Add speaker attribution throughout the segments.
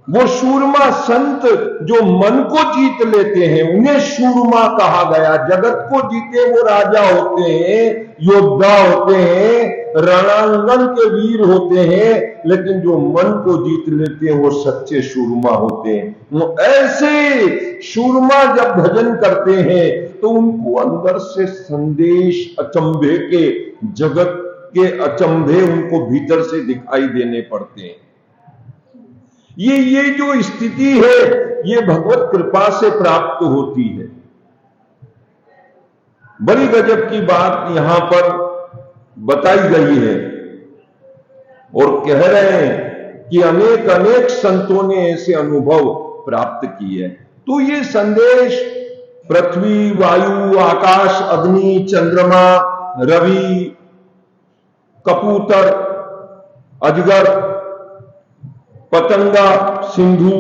Speaker 1: वो शूरमा संत जो मन को जीत लेते हैं उन्हें शूरमा कहा गया। जगत को जीते वो राजा होते हैं, योद्धा होते हैं, रणांगन के वीर होते हैं, लेकिन जो मन को जीत लेते हैं वो सच्चे शूरमा होते हैं। वो ऐसे शूरमा जब भजन करते हैं तो उनको अंदर से संदेश अचंभे के, जगत के अचंभे उनको भीतर से दिखाई देने पड़ते हैं। ये जो स्थिति है ये भगवत कृपा से प्राप्त होती है। बड़ी गजब की बात यहां पर बताई गई है और कह रहे हैं कि अनेक अनेक संतों ने ऐसे अनुभव प्राप्त किए। तो ये संदेश पृथ्वी, वायु, आकाश, अग्नि, चंद्रमा, रवि, कबूतर, अजगर, पतंगा, सिंधु,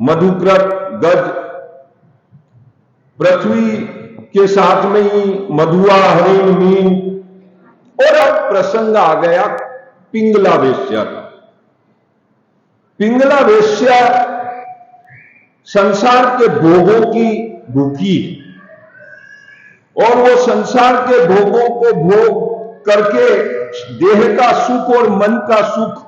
Speaker 1: मधुक्रत, गज, पृथ्वी के साथ में ही मधुआ, हरिण, मीन, और अब प्रसंग आ गया पिंगला वेश्या का। पिंगला वेश्या संसार के भोगों की भूखी है और वो संसार के भोगों को भोग करके देह का सुख और मन का सुख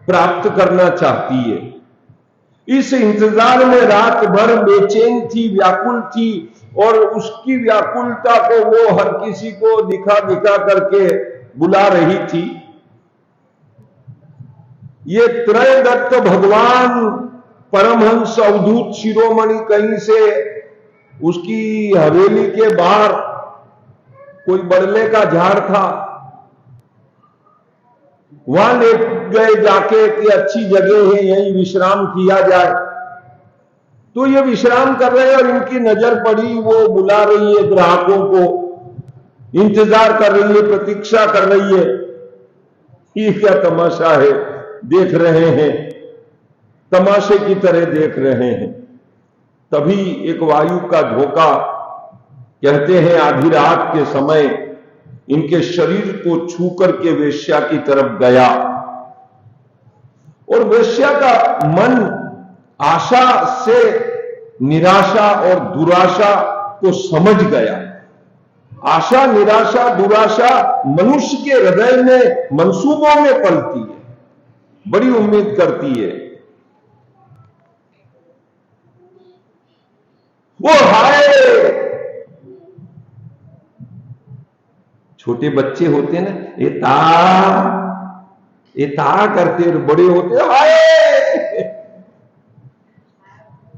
Speaker 1: प्राप्त करना चाहती है। इस इंतजार में रात भर बेचैन थी, व्याकुल थी, और उसकी व्याकुलता को वो हर किसी को दिखा दिखा करके बुला रही थी। ये त्रयदत्त भगवान परमहंस अवधूत शिरोमणि कहीं से उसकी हवेली के बाहर कोई बड़ले का झाड़ था, वहां ले गए जाके कि अच्छी जगह है यहीं विश्राम किया जाए। तो ये विश्राम कर रहे हैं और इनकी नजर पड़ी, वो बुला रही है ग्राहकों को, इंतजार कर रही है, प्रतीक्षा कर रही है। ये क्या तमाशा है, देख रहे हैं, तमाशे की तरह देख रहे हैं। तभी एक वायु का झोंका, कहते हैं आधी रात के समय, इनके शरीर को छू करके वेश्या की तरफ गया और वेश्या का मन आशा से निराशा और दुराशा को समझ गया। आशा, निराशा, दुराशा मनुष्य के हृदय में मंसूबों में पलती है, बड़ी उम्मीद करती है। वो हाय, छोटे बच्चे होते ना, ये ता करते, और बड़े होते हाय,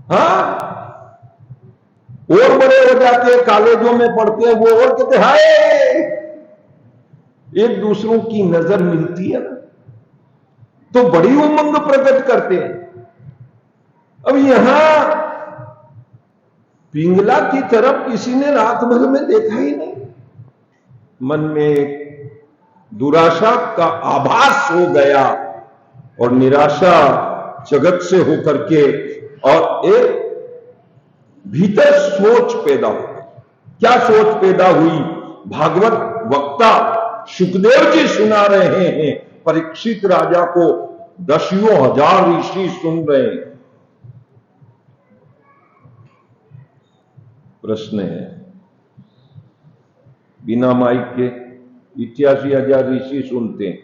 Speaker 1: हाँ, और बड़े हो जाते हैं, कॉलेजों में पढ़ते हैं वो, और कहते हाय। एक दूसरों की नजर मिलती है ना तो बड़ी उमंग प्रकट करते हैं। अब यहां पिंगला की तरफ किसी ने रात भर में देखा ही नहीं। मन में दुराशा का आभास हो गया और निराशा जगत से होकर के, और एक भीतर सोच पैदा हो गई। क्या सोच पैदा हुई? भागवत वक्ता सुखदेव जी सुना रहे हैं, परीक्षित राजा को 10,000 ऋषि सुन रहे हैं। प्रश्न है, बिना माइक के 81,000 ऋषि सुनते हैं,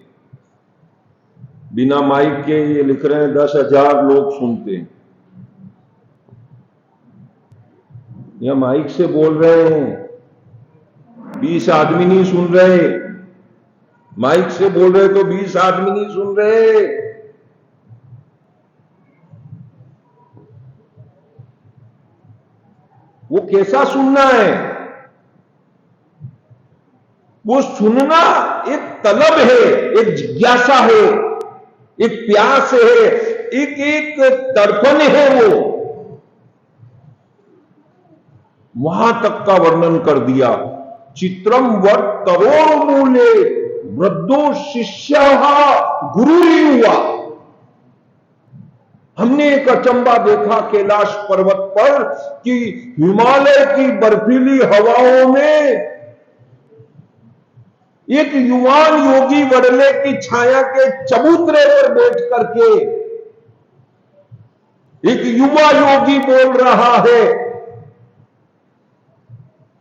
Speaker 1: बिना माइक के ये लिख रहे हैं 10,000 लोग सुनते हैं। या माइक से बोल रहे हैं, 20 आदमी नहीं सुन रहे, माइक से बोल रहे तो 20 आदमी नहीं सुन रहे। वो कैसा सुनना है? वो सुनना एक तलब है, एक जिज्ञासा है, एक प्यास है, एक तड़पन है। वो वहां तक का वर्णन कर दिया। चित्रम वट तरोड़ मूले वृद्धो शिष्य गुरु युवा। हमने एक अचंबा देखा कैलाश पर्वत पर कि हिमालय की बर्फीली हवाओं में एक युवान योगी वडले की छाया के चबूतरे पर बैठ करके एक युवा योगी बोल रहा है,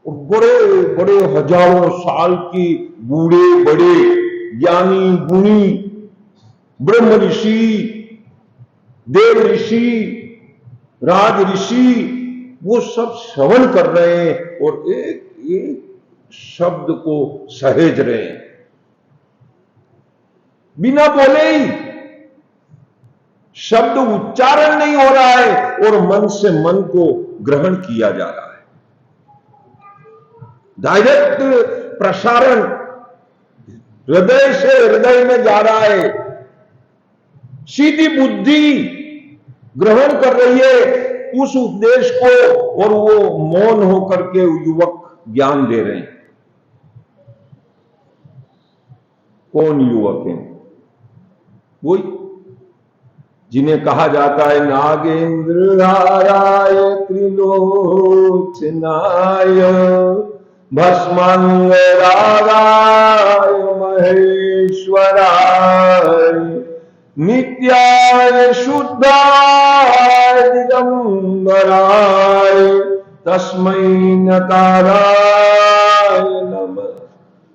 Speaker 1: बड़े बड़े हजारों साल की बूढ़े बड़े ज्ञानी गुणी ब्रह्म ऋषि, देव ऋषि, राज ऋषि, वो सब श्रवण कर रहे हैं और एक एक शब्द को सहेज रहे हैं, बिना बोले ही शब्द उच्चारण नहीं हो रहा है और मन से मन को ग्रहण किया जा रहा है। डायरेक्ट प्रसारण हृदय से हृदय में जा रहा है, सीधी बुद्धि ग्रहण कर रही है उस उपदेश को और वो मौन होकर के युवक ज्ञान दे रहे हैं। कौन युवक है? वही जिन्हें कहा जाता है नागेंद्र धाराय त्रिलोचनाय भस्मांग रागाय महेश्वराय नित्याय शुद्धाय दिगंबराय तस्मै नकाराय नमः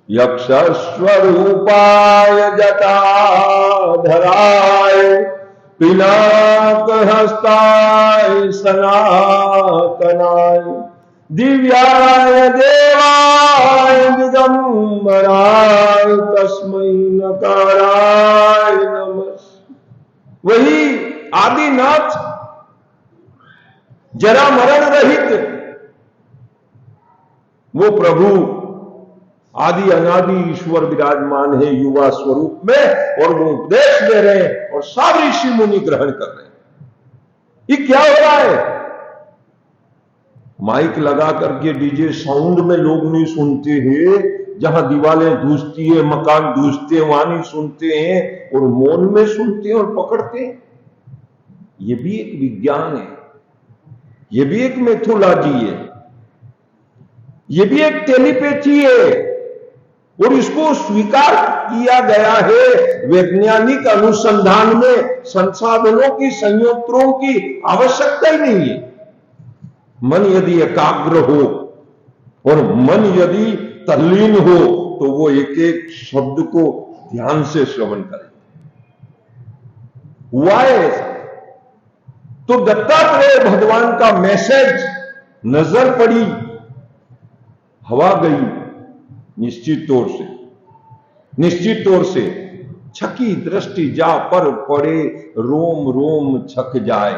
Speaker 1: यक्षस्वरूपाय जटाधराय पिनाकहस्ताय सनातनाय दिव्याय देवाय दिगंबराय तस्मै नकाराय नमः। वही आदिनाथ, जरा मरण रहित वो प्रभु आदि अनादि ईश्वर विराजमान है युवा स्वरूप में और वो उपदेश दे रहे हैं और सब ऋषि मुनि ग्रहण कर रहे हैं। ये क्या हो रहा है? माइक लगा करके डीजे साउंड में लोग नहीं सुनते हैं, जहां दीवारें धूसती है, मकान धूसते हैं, वहां नहीं सुनते हैं और मौन में सुनते हैं और पकड़ते हैं। ये भी एक विज्ञान है, ये भी एक मेथोलॉजी है, ये भी एक टेलीपैथी है और इसको स्वीकार किया गया है वैज्ञानिक अनुसंधान में। संसाधनों की, संयंत्रों की आवश्यकता ही नहीं है। मन यदि एकाग्र हो और मन यदि तल्लीन हो तो वो एक एक शब्द को ध्यान से श्रवण करे। हुआ है ऐसा। तो दत्तात्रेय भगवान का मैसेज नजर पड़ी, हवा गई, निश्चित तौर से छकी दृष्टि जा पर पड़े, रोम रोम छक जाए।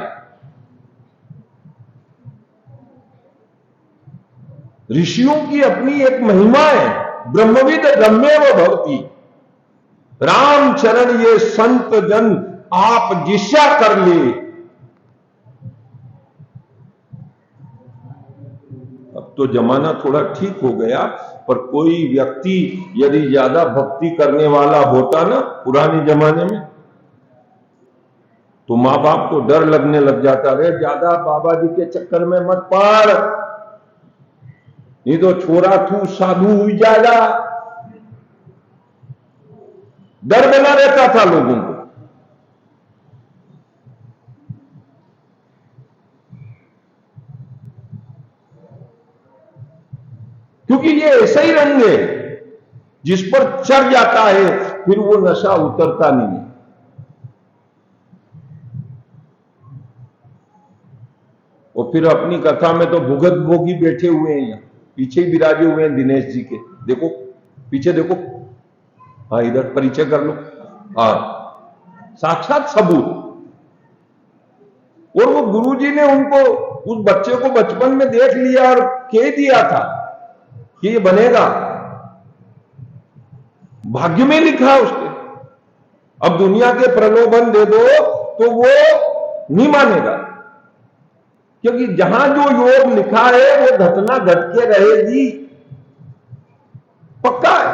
Speaker 1: ऋषियों की अपनी एक महिमा है, ब्रह्मविद ब्रह्मेव भवति। रामचरण ये संत जन आप जिस्या कर ले। अब तो जमाना थोड़ा ठीक हो गया, पर कोई व्यक्ति यदि ज्यादा भक्ति करने वाला होता ना पुराने जमाने में, तो मां बाप को डर लगने लग जाता, रे ज्यादा बाबा जी के चक्कर में मत पड़, नहीं तो छोरा तू साधु हुई जाएगा। डर बना रहता था लोगों को। क्योंकि ये ऐसा ही रंग है, जिस पर चढ़ जाता है फिर वो नशा उतरता नहीं है। और फिर अपनी कथा में तो भुगत भोगी बैठे हुए हैं, यहाँ पीछे ही विराजे हुए हैं दिनेश जी के। देखो पीछे देखो, हाँ इधर परिचय कर लो। हाँ, साक्षात सबूत। और वो गुरुजी ने उनको, उस बच्चे को बचपन में देख लिया और कह दिया था कि ये बनेगा, भाग्य में लिखा उसके। अब दुनिया के प्रलोभन दे दो तो वो नहीं मानेगा, क्योंकि जहां जो योग लिखा है वो घटना घट के रहेगी, पक्का है।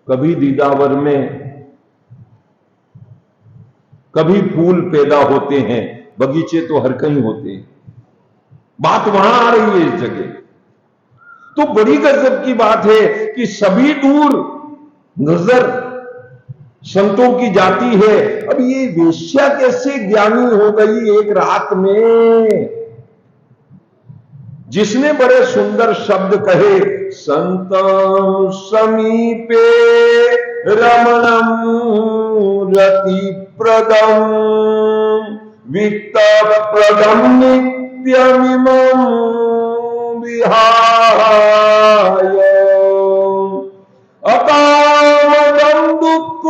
Speaker 1: कभी दीदावर में कभी फूल पैदा होते हैं, बगीचे तो हर कहीं होते हैं। बात वहां आ रही है इस जगह। तो बड़ी गजब की बात है कि सभी दूर नजर संतों की जाति है। अब ये वेश्या कैसे ज्ञानी हो गई एक रात में? जिसने बड़े सुंदर शब्द कहे, संतम समीपे रमणम रति प्रदम वित्त प्रदम नित्यमिमं विहाय अकामदं दुःख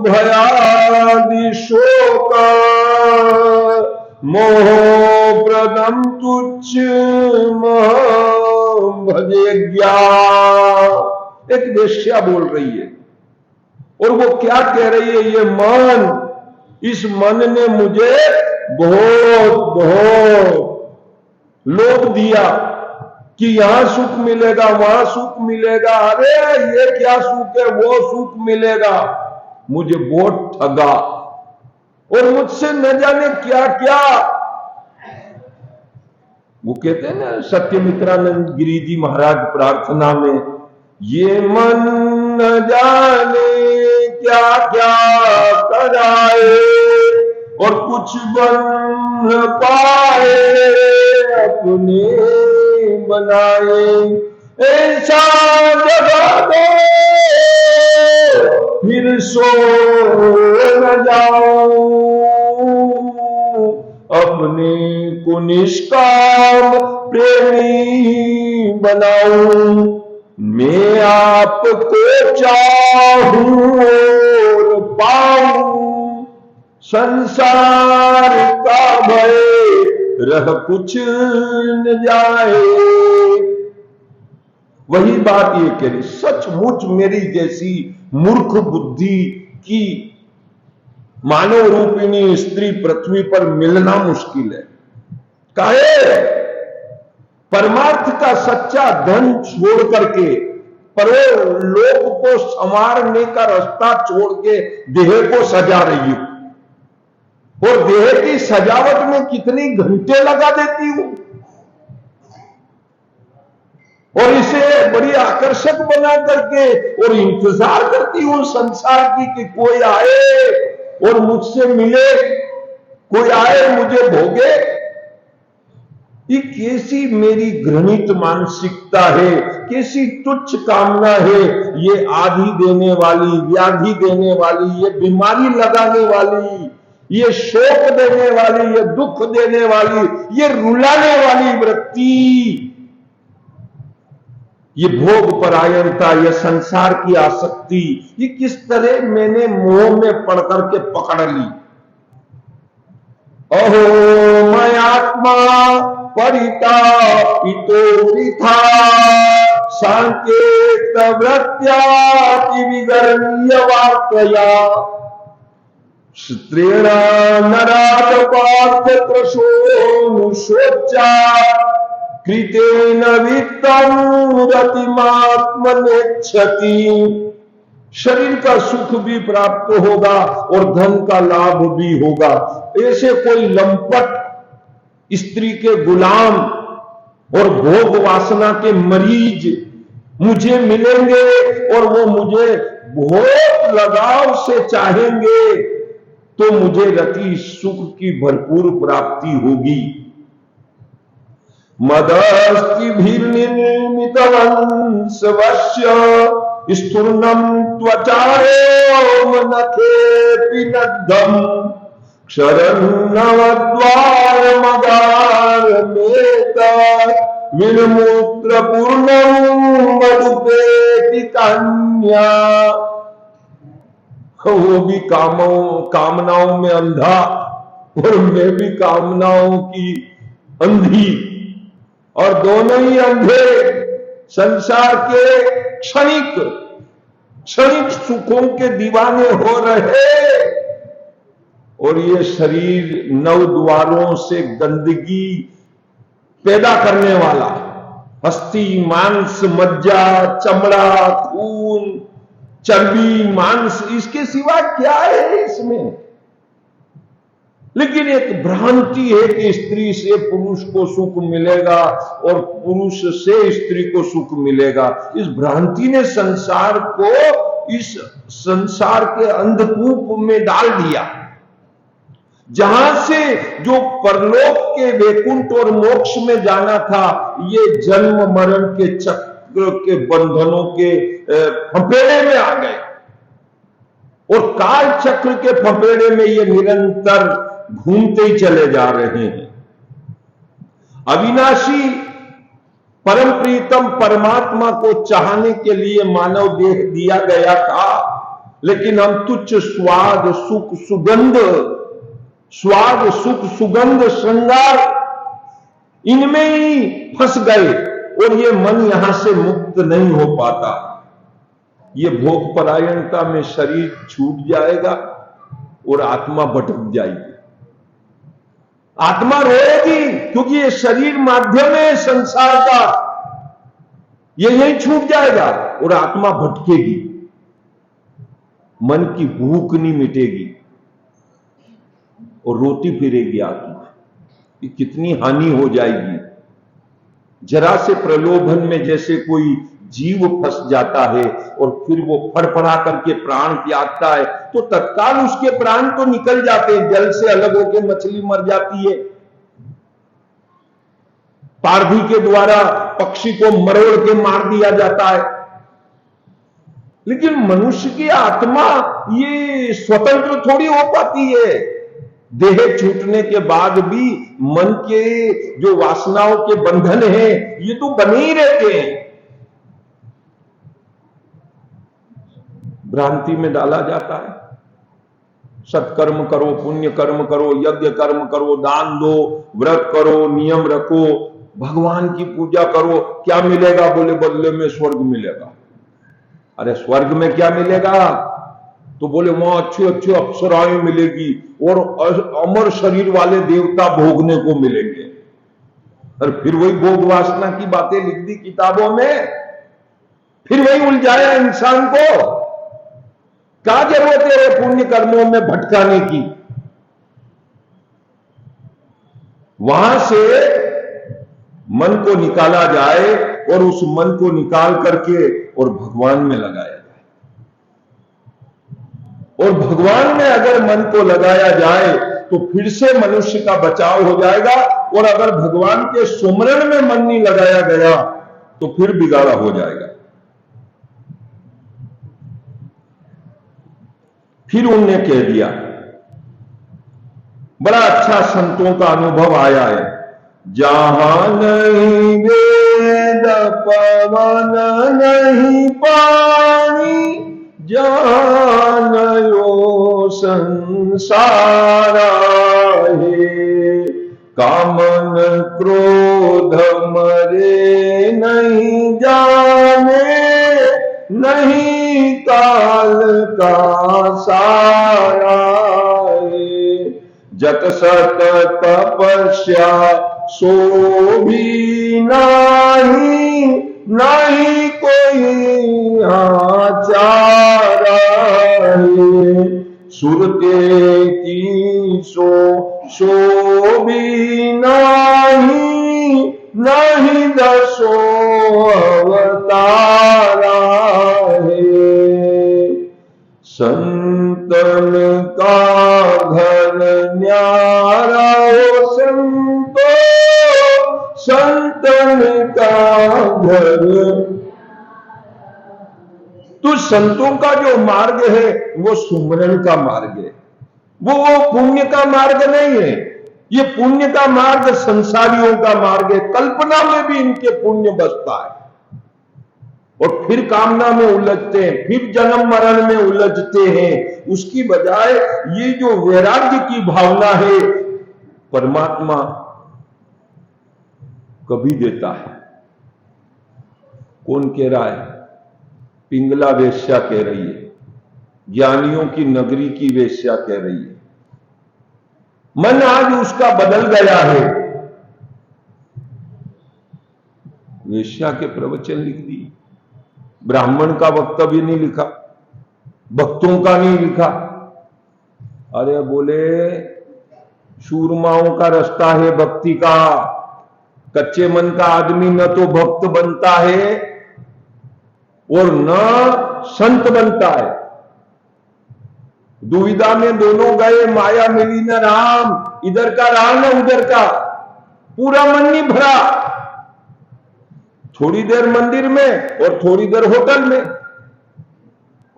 Speaker 1: भयादि शोक मोहप्रदं तुच्छ भजे ज्ञान। एक वेश्या बोल रही है और वो क्या कह रही है? ये मन, इस मन ने मुझे बहुत बहुत लोभ दिया कि यहां सुख मिलेगा, वहां सुख मिलेगा। अरे ये क्या सुख है, वो सुख मिलेगा। मुझे बहुत ठगा और मुझसे न जाने क्या क्या। वो कहते हैं ना सत्यमित्रानंद गिरी जी महाराज प्रार्थना में, ये मन न जाने क्या क्या कराए और कुछ बन न पाए अपने बनाए। ऐसा जगा दो फिर सो न जाऊं, अपने को निष्काम प्रेमी बनाऊं। मैं आपको चाहूं और पाऊं, संसार का भय रह कुछ न जाए। वही बात ये कह रही, सचमुच मेरी जैसी मूर्ख बुद्धि की मानव रूपिणी स्त्री पृथ्वी पर मिलना मुश्किल है। काहे? परमार्थ का सच्चा धन छोड़ करके परो लोक को संवारने का रास्ता छोड़ के देह को सजा रही हूं, और देह की सजावट में कितनी घंटे लगा देती हूं, और इसे बड़ी आकर्षक बना करके और इंतजार करती हूं संसार की कि कोई आए और मुझसे मिले, कोई आए मुझे भोगे। ये कैसी मेरी घृणित मानसिकता है, कैसी तुच्छ कामना है। ये आधि देने वाली, व्याधि देने वाली, ये बीमारी लगाने वाली, ये शोक देने वाली, ये दुख देने वाली, ये रुलाने वाली वृत्ति, ये भोग परायणता, ये संसार की आसक्ति, ये किस तरह मैंने मोह में पड़ करके पकड़ ली। अहो मैं आत्मा परितापितो वृथा सांकेत वृत्याति विगर्ण्य वार्तया स्त्रीण नरात पार्थ त्रशोनुशोचा कृतेन वित्तं रतिमात्मनेच्छति। शरीर का सुख भी प्राप्त होगा और धन का लाभ भी होगा। ऐसे कोई लंपट स्त्री के गुलाम और भोग वासना के मरीज मुझे मिलेंगे और वो मुझे बहुत लगाव से चाहेंगे, तो मुझे रति सुख की भरपूर प्राप्ति होगी। मदस्तिभिर्निर्मितवंशवस्य स्तूर्णं त्वचारो नखेऽपि नग्धम् क्षरन्नवद्वारमगारमेत विनमूत्रपूर्णं मधुपेति कन्या। वो भी कामनाओं में अंधा और मैं भी कामनाओं की अंधी, और दोनों ही अंधे संसार के क्षणिक सुखों के दीवाने हो रहे। और ये शरीर नव द्वारों से गंदगी पैदा करने वाला, अस्थि मांस मज्जा चमड़ा खून चर्बी मांस, इसके सिवा क्या है इसमें? लेकिन एक भ्रांति है कि स्त्री से पुरुष को सुख मिलेगा और पुरुष से स्त्री को सुख मिलेगा। इस भ्रांति ने संसार को इस संसार के अंधकूप में डाल दिया, जहां से जो परलोक के वैकुंठ और मोक्ष में जाना था, ये जन्म मरण के चक्र के बंधनों के फंपेड़े में आ गए और काल चक्र के फंपेड़े में ये निरंतर घूमते ही चले जा रहे हैं। अविनाशी परम प्रीतम परमात्मा को चाहने के लिए मानव देह दिया गया था, लेकिन हम तुच्छ स्वाद सुख सुगंध, स्वाद सुख सुगंध श्रृंगार, इनमें ही फंस गए और ये मन यहां से मुक्त नहीं हो पाता। ये भोग परायणता में शरीर छूट जाएगा और आत्मा भटक जाएगी। आत्मा रोएगी क्योंकि ये शरीर माध्यम है संसार का, ये यही छूट जाएगा और आत्मा भटकेगी। मन की भूख नहीं मिटेगी और रोती फिरेगी आत्मा। ये कितनी हानि हो जाएगी। जरा से प्रलोभन में जैसे कोई जीव फंस जाता है और फिर वो फड़फड़ा करके प्राण त्यागता है, तो तत्काल उसके प्राण तो निकल जाते हैं। जल से अलग होकर मछली मर जाती है, पारधी के द्वारा पक्षी को मरोड़ के मार दिया जाता है, लेकिन मनुष्य की आत्मा ये स्वतंत्र थोड़ी हो पाती है। देह छूटने के बाद भी मन के जो वासनाओं के बंधन हैं, ये तो बने ही रहते हैं। भ्रांति में डाला जाता है। सत्कर्म करो, पुण्य कर्म करो, यज्ञ कर्म करो, दान दो, व्रत करो, नियम रखो, भगवान की पूजा करो, क्या मिलेगा? बोले बदले में स्वर्ग मिलेगा। अरे स्वर्ग में क्या मिलेगा? तो बोले वहां अच्छी अच्छी अप्सराएं मिलेगी और अमर शरीर वाले देवता भोगने को मिलेंगे। और फिर वही भोग वासना की बातें लिख दी किताबों में, फिर वही उलझाया इंसान को। क्या जरूरत है पुण्य कर्मों में भटकाने की? वहां से मन को निकाला जाए और उस मन को निकाल करके और भगवान में लगाया जाए। और भगवान में अगर मन को लगाया जाए तो फिर से मनुष्य का बचाव हो जाएगा। और अगर भगवान के सुमरण में मन नहीं लगाया गया तो फिर बिगाड़ा हो जाएगा। फिर उनने कह दिया, बड़ा अच्छा संतों का अनुभव आया है, जहां नहीं वेद पवन नहीं पानी, जानो संसार है, कामन क्रोध मरे नहीं जाने, नहीं काल का सारा है, जत सत तपस्या सो भी नहीं, नहीं कोई आचारा है, सुरते की सो भी नहीं, नहीं दसो अवतारा है, संतन का घर न्यारा हो संतो, संतन का घर। तो संतों का जो मार्ग है वो सुमरन का मार्ग है, वो पुण्य का मार्ग नहीं है। ये पुण्य का मार्ग संसारियों का मार्ग है। कल्पना में भी इनके पुण्य बसता है और फिर कामना में उलझते हैं, फिर जन्म मरण में उलझते हैं। उसकी बजाय ये जो वैराग्य की भावना है, परमात्मा कभी देता है। कौन कह रहा है? पिंगला वेश्या कह रही है, ज्ञानियों की नगरी की वेश्या कह रही है। मन आज उसका बदल गया है। वेश्या के प्रवचन लिख दिए, ब्राह्मण का वक्तव्य नहीं लिखा, भक्तों का नहीं लिखा। अरे बोले शूरमाओं का रास्ता है भक्ति का। कच्चे मन का आदमी न तो भक्त बनता है और न संत बनता है। दुविधा में दोनों गए, माया मिली न राम, इधर का राम न उधर का, पूरा मन नहीं भरा। थोड़ी देर मंदिर में और थोड़ी देर होटल में,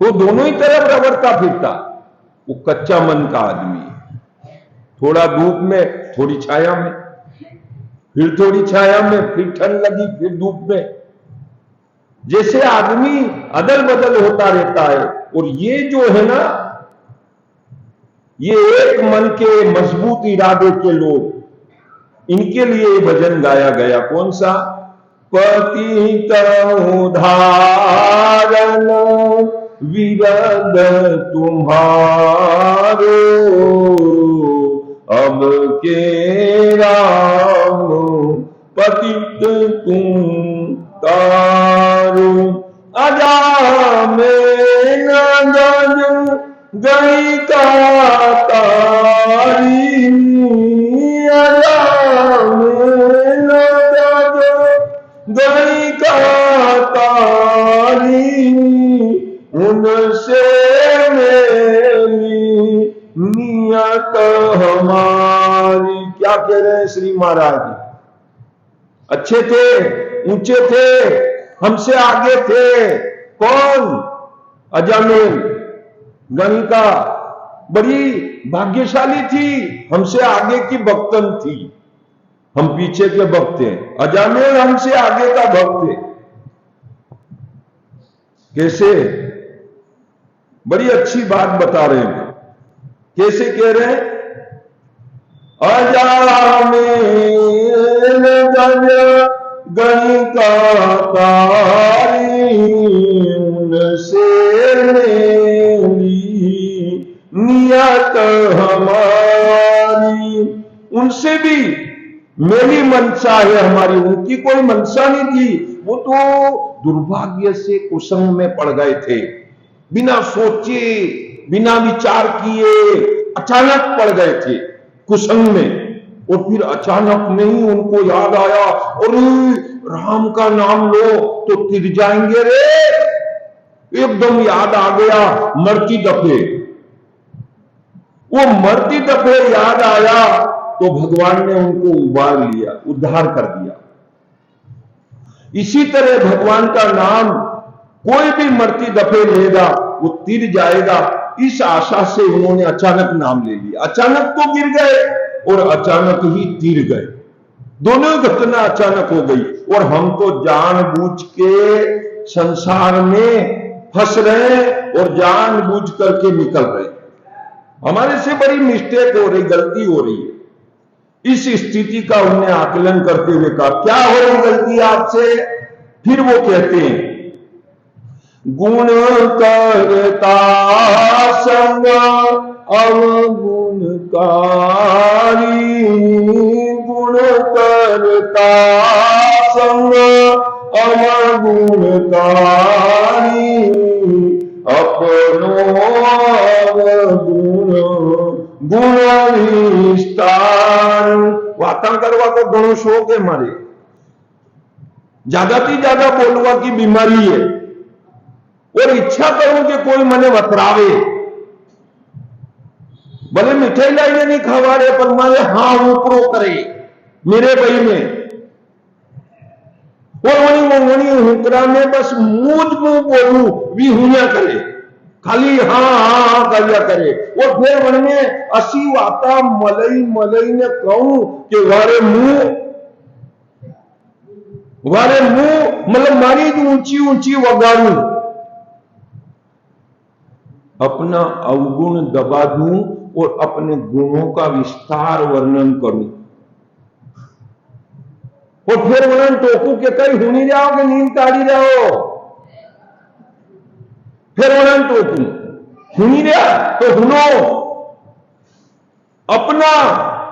Speaker 1: वो दोनों ही तरफ रगड़ता फिरता। वो कच्चा मन का आदमी है। थोड़ा धूप में, थोड़ी छाया में, फिर थोड़ी छाया में, फिर ठंड लगी, फिर धूप में। जैसे आदमी अदल बदल होता रहता है। और ये जो है ना, ये एक मन के मजबूत इरादे के लोग, इनके लिए भजन गाया गया। कौन सा? पतित उद्धारण विरद तुम्हारो, अब के राम पतित तुम तारो। अजा में न गई का तारी, अजा में न गई का तारी, उनसे मेरी नियत हमारी। क्या कह रहे हैं श्री महाराज? अच्छे थे, ऊंचे थे, हमसे आगे थे। कौन? अजामिल गणिका बड़ी भाग्यशाली थी, हमसे आगे की भक्तन थी, हम पीछे के भक्त हैं। अजामिल हमसे आगे का भक्त है। कैसे? बड़ी अच्छी बात बता रहे हैं। कैसे कह रहे हैं? अजामिल गणिका तारी, उनसे नियत हमारी। उनसे भी मेरी मनसा है हमारी, उनकी कोई मनसा नहीं थी। वो तो दुर्भाग्य से कुसंग में पड़ गए थे, बिना सोचे बिना विचार किए अचानक पड़ गए थे कुसंग में। और फिर अचानक नहीं उनको याद आया, अरे राम का नाम लो तो तिर जाएंगे रे। एकदम याद आ गया, मरती दफे। वो मरती दफे याद आया तो भगवान ने उनको उबार लिया, उद्धार कर दिया। इसी तरह भगवान का नाम कोई भी मरती दफे लेगा वो तिर जाएगा, इस आशा से उन्होंने अचानक नाम ले लिया। अचानक तो गिर गए और अचानक ही तिर गए, दोनों घटना अचानक हो गई। और हम तो जानबूझ के संसार में फंस रहे और जानबूझ करके निकल रहे। हमारे से बड़ी मिस्टेक हो रही, गलती हो रही है। इस स्थिति का उन्हें आकलन करते हुए कहा, क्या हो रही गलती आपसे? फिर वो कहते हैं, गुण करता संग अवगुणकारी, गुण करता संग अवगुणकारी, अपनो अवगुण गुण विस्तार। वाता करवा को घणो शौक है मारे, ज्यादा थी ज्यादा बोलवा की बीमारी है। और इच्छा करूं कि कोई मने वतरावे, भले मिठाई लाइने नहीं खावा रहे पर मारे हाँ ऊपरो करे मेरे भाई में। और वही हुकरा में बस मुझ मुंह बोलू भी हुआ करे, खाली हाँ हाँ हाँ करिया करे। और फिर मन में असी वाता मलई मलई ने कहूं कि वारे मुंह मतलब मारी ऊंची ऊंची वगाड़ू, अपना अवगुण दबा दूं और अपने गुणों का विस्तार वर्णन करूं। और फिर वर्णन टोकू के कई हुनी जाओ कि नींद ताड़ी रहो। फिर वर्णन टोकू हुनी रहा तो हुनो, अपना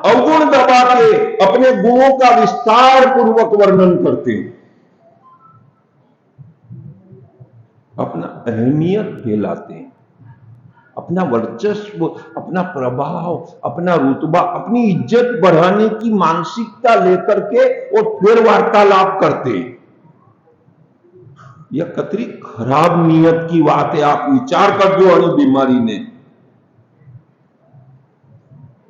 Speaker 1: अवगुण दबा के अपने गुणों का विस्तार पूर्वक वर्णन करते हैं। अपना अहमियत फैलाते हैं, अपना वर्चस्व, अपना प्रभाव, अपना रुतबा, अपनी इज्जत बढ़ाने की मानसिकता लेकर के और फिर वार्तालाप करते हैं। यह कतरी खराब नियत की बात है। आप विचार कर दो, अणी बीमारी ने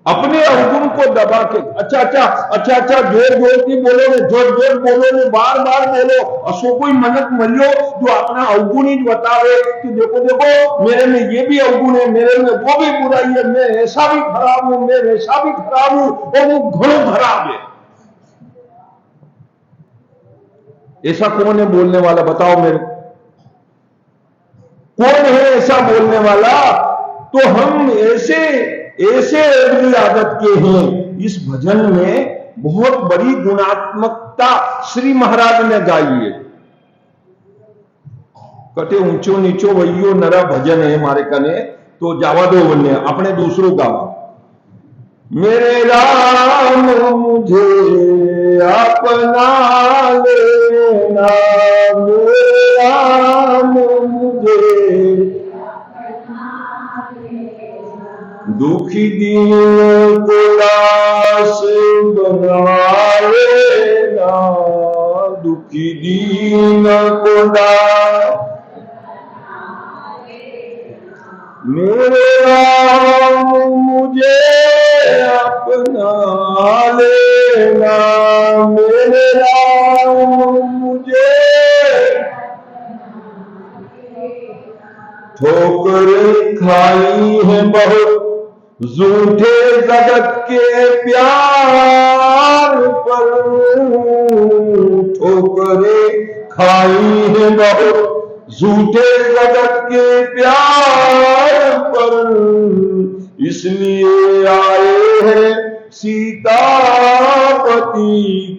Speaker 1: अपने अवगुण को दबा के, अच्छा जोर जोर की बोलो ने, जोर जोर बोलो ने, बार बार बोलो, असो कोई मनक मलियो जो अपना अवगुण ही बतावे कि देखो देखो मेरे में ये भी अवगुण है, मेरे में वो भी बुराई है, मैं ऐसा भी खराब हूं, मैं वैसा भी खराब हूं, और वो घणो खराब है। ऐसा कौन है बोलने वाला? बताओ मेरे, कौन है ऐसा बोलने वाला? तो हम ऐसे ऐसे अगली आदत के हैं। इस भजन में बहुत बड़ी गुणात्मकता श्री महाराज ने गाई है। कटे ऊंचो नीचो वैयो नरा भजन है मारे कने, तो जावा दो बने अपने दूसरों गावा। मेरे राम मुझे अपना लेना, मेरे राम मुझे दुखी दीन को दास बना लेना, दुखी दीन को दास। मेरे राम मुझे अपना लेना, मेरे राम मुझे ठोकर खाई है बहुत झूठे जगत के प्यार पर, ठोकरें खाई है बहुत झूठे जगत के प्यार पर, इसलिए आए हैं सीतापति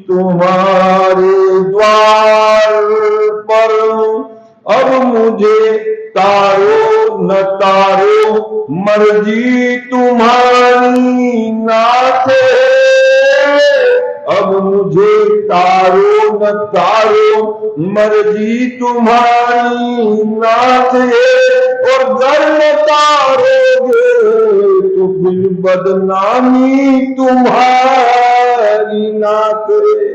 Speaker 1: तुम्हारे द्वार पर। अब मुझे तारो न तारो मर्जी तुम्हारी नाथ, अब मुझे तारो न तारो मर्जी तुम्हारी नाथ है, और घर न तारोगे तो फिर बदनामी तुम्हारी नाथ है।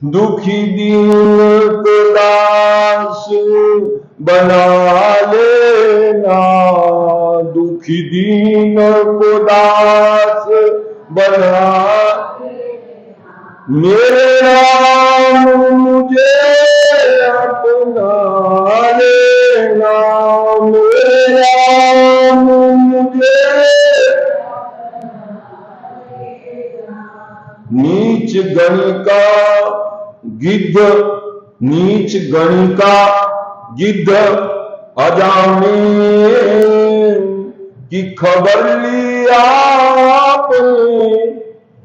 Speaker 1: दुखी दीन को दास बना लेना, दुखी दीन को दास बना। मेरे राम मुझे अपना लेना, मेरे राम मुझे नीच गणिका गिद्ध, नीच गणिका गिद्ध अजामे की खबर ली आपने,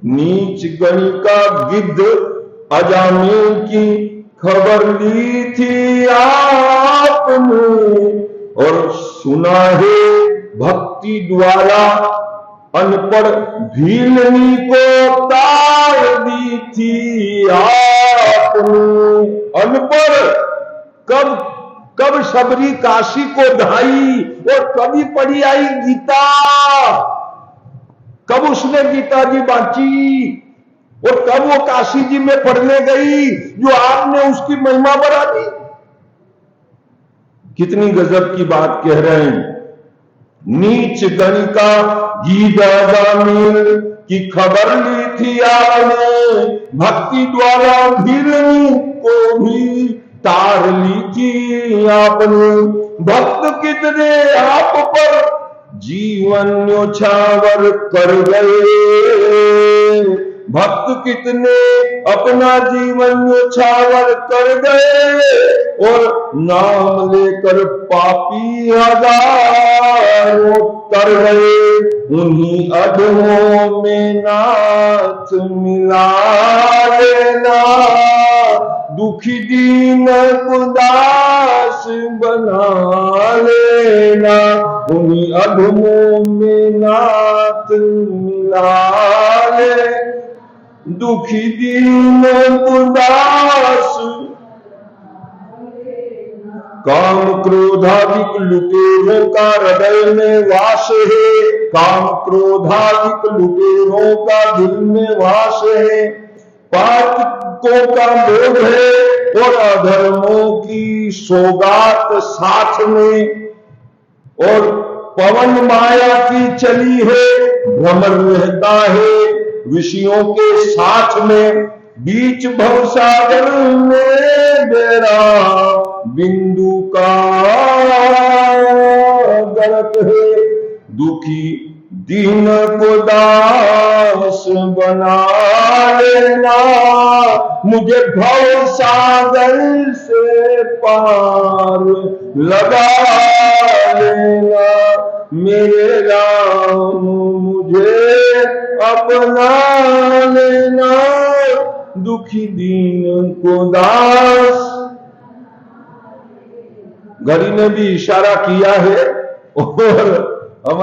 Speaker 1: नीच गणिका गिद्ध अजामे की खबर ली थी आपने, और सुना है भक्ति द्वारा अनपढ़ भीलनी को तार दी थी आपने। अनपढ़ कब सबरी काशी को ढाई, और कभी पढ़ी आई गीता, कब उसने गीता जी बांची, और कब वो काशी जी में पढ़ने गई जो आपने उसकी महिमा बढ़ा दी। कितनी गजब की बात कह रहे हैं। नीच गणिका गीदामीर की खबर ली थी आपने, भक्ति द्वारा भीलनी को भी तार ली थी आपने। भक्त कितने आप पर जीवन न्योछावर कर गए, भक्त कितने अपना जीवन न्योछावर कर गए, और नाम लेकर पापी हजारों तर गए। उन्हीं अधमों में नाथ मिला लेना, दुखी दीन उदास बना लेना, उन्हीं अधमों में नाथ मिला ले, दुखी दीन उदास। काम क्रोधादिक लुटेरों का हृदय में वास है, काम क्रोधादिक लुटेरों का दिल में वास है। पातकों का लोभ है, और अधर्मों की सौगात साथ में, और पवन माया की चली है, भ्रमर रहता है ऋषियों के साथ में। बीच भवसागर में बेड़ा बिंदु का गर्क है, दुखी दीन को दास बना लेना, मुझे भव सागर से पार लगा लेना, मेरे राम मुझे अपना लेना, दुखी दीन को दास। घड़ी ने भी इशारा किया है और